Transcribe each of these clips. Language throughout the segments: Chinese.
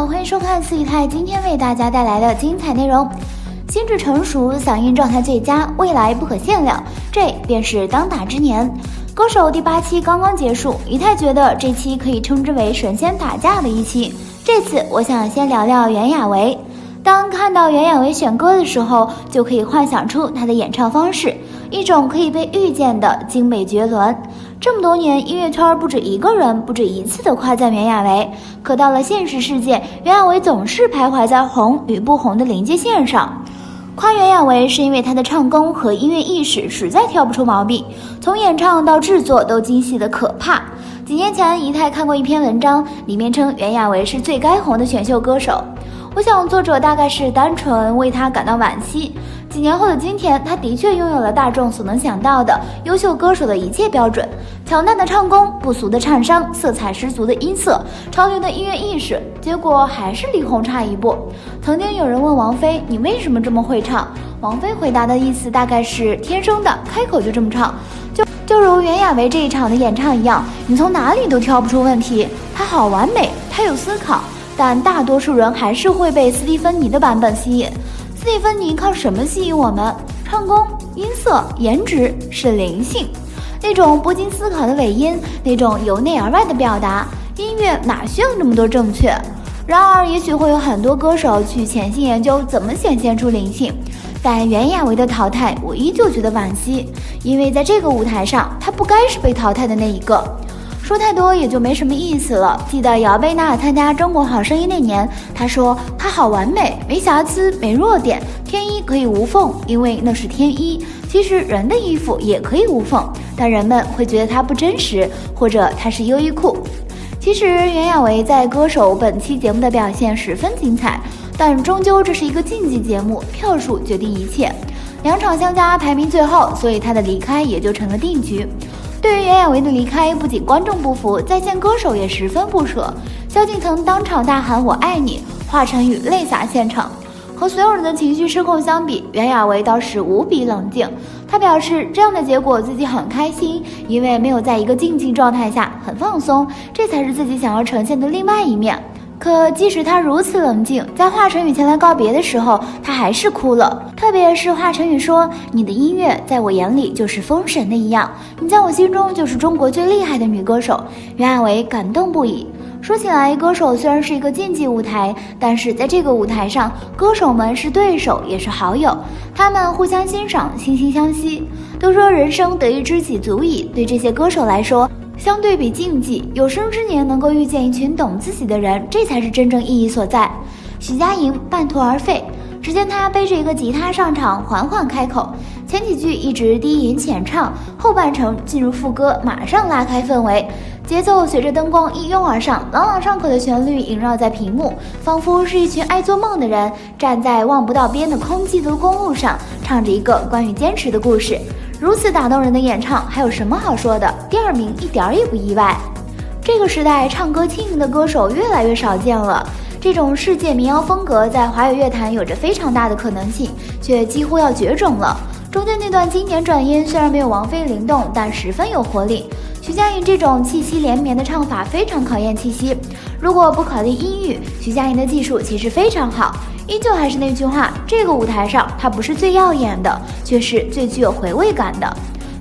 好，欢迎收看四姨太今天为大家带来的精彩内容。心智成熟，嗓音状态最佳，未来不可限量，这便是当打之年。歌手第8期刚刚结束，姨太觉得这期可以称之为神仙打架的一期。这次我想先聊聊袁娅维。当看到袁娅维选歌的时候，就可以幻想出她的演唱方式，一种可以被预见的精美绝伦。这么多年，音乐圈不止一个人，不止一次的夸赞袁娅维，可到了现实世界，袁娅维总是徘徊在红与不红的临界线上。夸袁娅维是因为她的唱功和音乐意识实在挑不出毛病，从演唱到制作都精细的可怕。几年前，姨太看过一篇文章，里面称袁娅维是最该红的选秀歌手。我想作者大概是单纯为她感到惋惜。几年后的今天，她的确拥有了大众所能想到的优秀歌手的一切标准：强大的唱功、不俗的唱商、色彩十足的音色、潮流的音乐意识，结果还是离红差一步。曾经有人问王菲：“你为什么这么会唱？”王菲回答的意思大概是天生的，开口就这么唱。就如袁娅维这一场的演唱一样，你从哪里都挑不出问题。她好完美，她有思考，但大多数人还是会被斯蒂芬妮的版本吸引。斯蒂芬妮靠什么吸引我们？唱功、音色、颜值，是灵性，那种不经思考的尾音，那种由内而外的表达。音乐哪需要那么多正确？然而也许会有很多歌手去潜心研究怎么显现出灵性，但袁娅维的淘汰我依旧觉得惋惜，因为在这个舞台上，她不该是被淘汰的那一个。说太多也就没什么意思了。记得姚贝娜参加中国好声音那年，她说她好完美，没瑕疵，没弱点，天衣可以无缝，因为那是天衣。其实人的衣服也可以无缝，但人们会觉得它不真实，或者它是优衣库。其实袁娅维在歌手本期节目的表现十分精彩，但终究这是一个竞技节目，票数决定一切。2场相加排名最后，所以她的离开也就成了定局。对于袁娅维的离开，不仅观众不服，在线歌手也十分不舍。萧敬腾当场大喊我爱你，华晨宇泪洒现场。和所有人的情绪失控相比，袁娅维倒是无比冷静。她表示这样的结果自己很开心，因为没有在一个竞技状态下，很放松，这才是自己想要呈现的另外一面。可即使他如此冷静，在华晨宇前来告别的时候，他还是哭了。特别是华晨宇说：“你的音乐在我眼里就是封神的一样，你在我心中就是中国最厉害的女歌手。”袁娅维感动不已。说起来，歌手虽然是一个竞技舞台，但是在这个舞台上，歌手们是对手，也是好友，他们互相欣赏，惺惺相惜。都说人生得一知己足矣，对这些歌手来说，相对比竞技，有生之年能够遇见一群懂自己的人，这才是真正意义所在。许佳莹半途而废，只见她背着一个吉他上场，缓缓开口，前几句一直低吟浅唱，后半程进入副歌，马上拉开氛围，节奏随着灯光一拥而上，朗朗上口的旋律萦绕在屏幕，仿佛是一群爱做梦的人站在望不到边的空寂的公路上，唱着一个关于坚持的故事。如此打动人的演唱，还有什么好说的？第2名一点也不意外。这个时代唱歌亲民的歌手越来越少见了，这种世界民谣风格在华语乐坛有着非常大的可能性，却几乎要绝种了。中间那段经典转音虽然没有王菲灵动，但十分有活力。徐佳莹这种气息连绵的唱法非常考验气息，如果不考虑音域，徐佳莹的技术其实非常好。依旧还是那句话，这个舞台上她不是最耀眼的，却是最具有回味感的。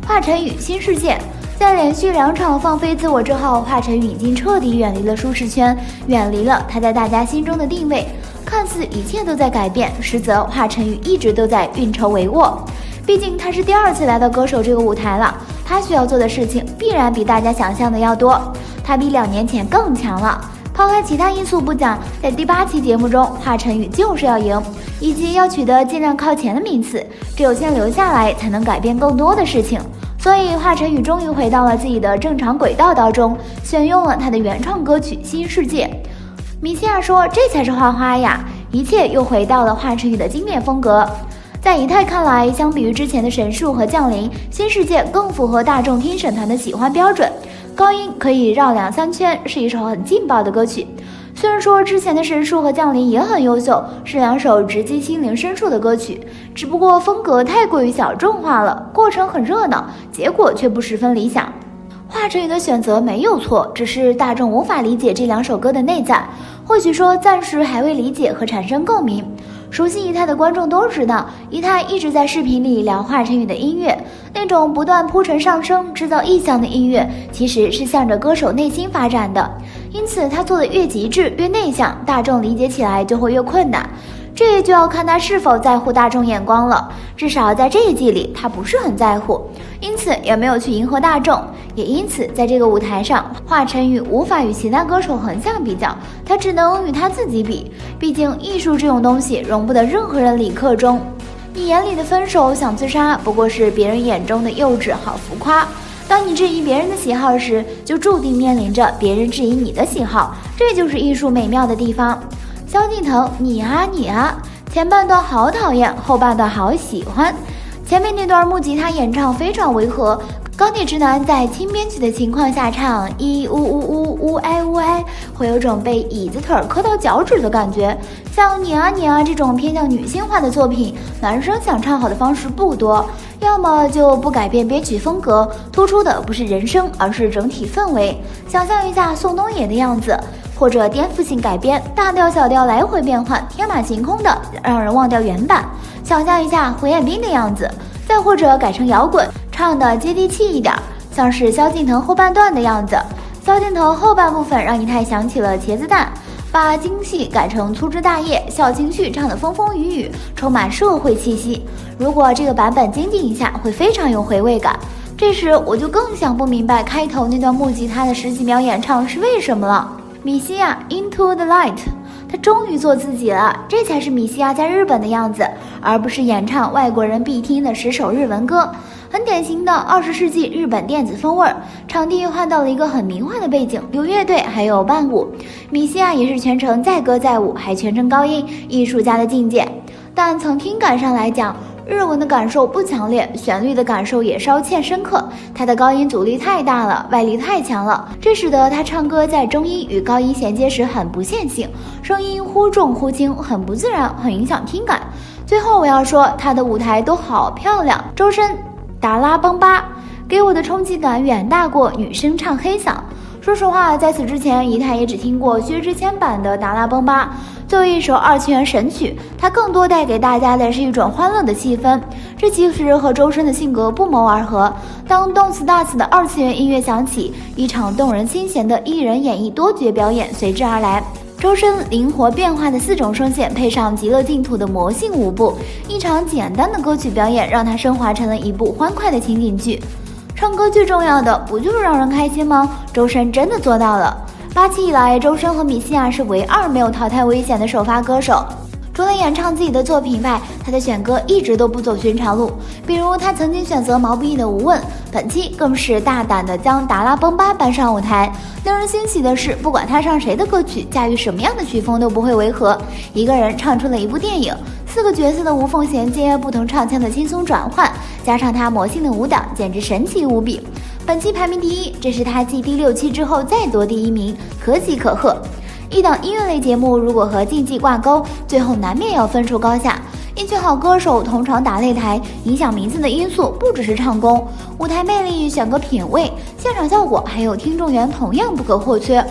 华晨宇新世界，在连续2场放飞自我之后，华晨宇已经彻底远离了舒适圈，远离了他在大家心中的定位。看似一切都在改变，实则华晨宇一直都在运筹帷幄。毕竟他是第2次来到歌手这个舞台了，他需要做的事情必然比大家想象的要多，他比2年前更强了。抛开其他因素不讲，在第8期节目中，华晨宇就是要赢，以及要取得尽量靠前的名次，只有先留下来，才能改变更多的事情。所以华晨宇终于回到了自己的正常轨道当中，选用了他的原创歌曲《新世界》。米西亚说：“这才是花花呀！”一切又回到了华晨宇的经典风格。在姨太看来，相比于之前的神树和降临，《新世界》更符合大众听审团的喜欢标准。高音可以绕2-3圈，是一首很劲爆的歌曲。虽然说之前的神树和降临也很优秀，是2首直击心灵深处的歌曲，只不过风格太过于小众化了，过程很热闹，结果却不十分理想。华晨宇的选择没有错，只是大众无法理解这2首歌的内在。或许说暂时还未理解和产生共鸣。熟悉仪态的观众都知道，仪态一直在视频里聊华晨宇的音乐，那种不断铺陈上升、制造意象的音乐，其实是向着歌手内心发展的。因此，他做的越极致、越内向，大众理解起来就会越困难。这就要看他是否在乎大众眼光了。至少在这一季里，他不是很在乎，因此也没有去迎合大众。也因此，在这个舞台上，华晨宇无法与其他歌手横向比较，他只能与他自己比。毕竟，艺术这种东西容不得任何人理克中。你眼里的分手、想自杀，不过是别人眼中的幼稚好浮夸。当你质疑别人的喜好时，就注定面临着别人质疑你的喜好，这就是艺术美妙的地方。萧敬腾，你啊你啊，前半段好讨厌，后半段好喜欢。前面那段木吉他演唱非常违和，钢铁直男在轻编曲的情况下唱呜呜呜呜哀呜哀，会有种被椅子腿磕到脚趾的感觉。像你啊你啊这种偏向女性化的作品，男生想唱好的方式不多，要么就不改变编曲风格，突出的不是人声，而是整体氛围。想象一下宋冬野的样子。或者颠覆性改编，大调小调来回变换，天马行空的让人忘掉原版。想象一下胡彦斌的样子，再或者改成摇滚，唱的接地气一点，像是萧敬腾后半段的样子。萧敬腾后半部分让仪态想起了茄子蛋，把京戏改成粗枝大叶，小情绪唱得风风雨雨，充满社会气息。如果这个版本精进一下，会非常有回味感。这时我就更想不明白开头那段木吉他的10几秒演唱是为什么了。米西亚 Into the Light， 他终于做自己了，这才是米西亚在日本的样子，而不是演唱外国人必听的10首日文歌，很典型的20世纪日本电子风味儿。场地换到了一个很迷幻的背景，有乐队还有伴舞。米西亚也是全程载歌载舞，还全程高音，艺术家的境界。但从听感上来讲，日文的感受不强烈，旋律的感受也稍欠深刻，他的高音阻力太大了，外力太强了，这使得他唱歌在中音与高音衔接时很不线性，声音忽重忽轻，很不自然，很影响听感。最后我要说，他的舞台都好漂亮，周深达拉崩吧给我的冲击感远大过女生唱黑嗓。说实话，在此之前，仪态也只听过薛之谦版的达拉崩吧。作为一首2次元神曲，它更多带给大家的是一种欢乐的气氛，这其实和周深的性格不谋而合。当动次打次的2次元音乐响起，一场动人心弦的一人演绎多绝表演随之而来。周深灵活变化的4种声线，配上极乐净土的魔性舞步，一场简单的歌曲表演让它升华成了一部欢快的情景剧。唱歌最重要的不就是让人开心吗？周深真的做到了。8期以来，周深和米西亚是唯2没有淘汰危险的首发歌手。除了演唱自己的作品外，他的选歌一直都不走寻常路，比如他曾经选择毛不易的《无问》，本期更是大胆地将达拉崩吧搬上舞台。令人欣喜的是，不管他唱谁的歌曲，驾驭什么样的曲风都不会违和，一个人唱出了一部电影。4个角色的无缝衔接，不同唱腔的轻松转换，加上他魔性的舞蹈，简直神奇无比。本期排名第1，这是他继第6期之后再夺第1名，可喜可贺。一档音乐类节目如果和竞技挂钩，最后难免要分出高下。一群好歌手同场打擂台，影响名次的因素不只是唱功，舞台魅力、选歌品味、现场效果，还有听众缘同样不可或缺。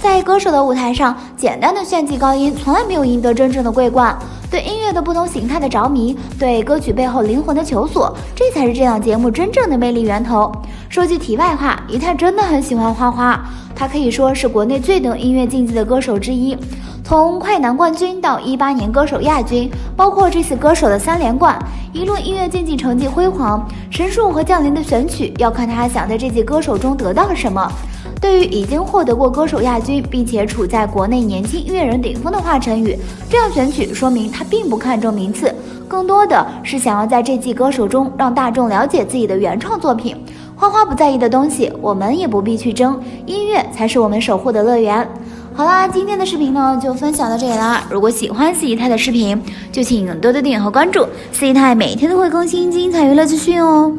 在歌手的舞台上，简单的炫技高音从来没有赢得真正的桂冠。对音乐的不同形态的着迷，对歌曲背后灵魂的求索，这才是这档节目真正的魅力源头。说句题外话，仪态真的很喜欢花花，他可以说是国内最懂音乐竞技的歌手之一。从快男冠军到18年歌手亚军，包括这次歌手的3连冠，一路音乐竞技成绩辉煌。神树和降临的选曲，要看他想在这届歌手中得到什么。对于已经获得过歌手亚军，并且处在国内年轻音乐人顶峰的华晨宇，这样选曲说明他并不看重名次，更多的是想要在这季歌手中让大众了解自己的原创作品。花花不在意的东西，我们也不必去争，音乐才是我们守护的乐园。好啦，今天的视频呢就分享到这里啦。如果喜欢四姨太的视频，就请多多订阅和关注，四姨太每天都会更新精彩娱乐资讯哦。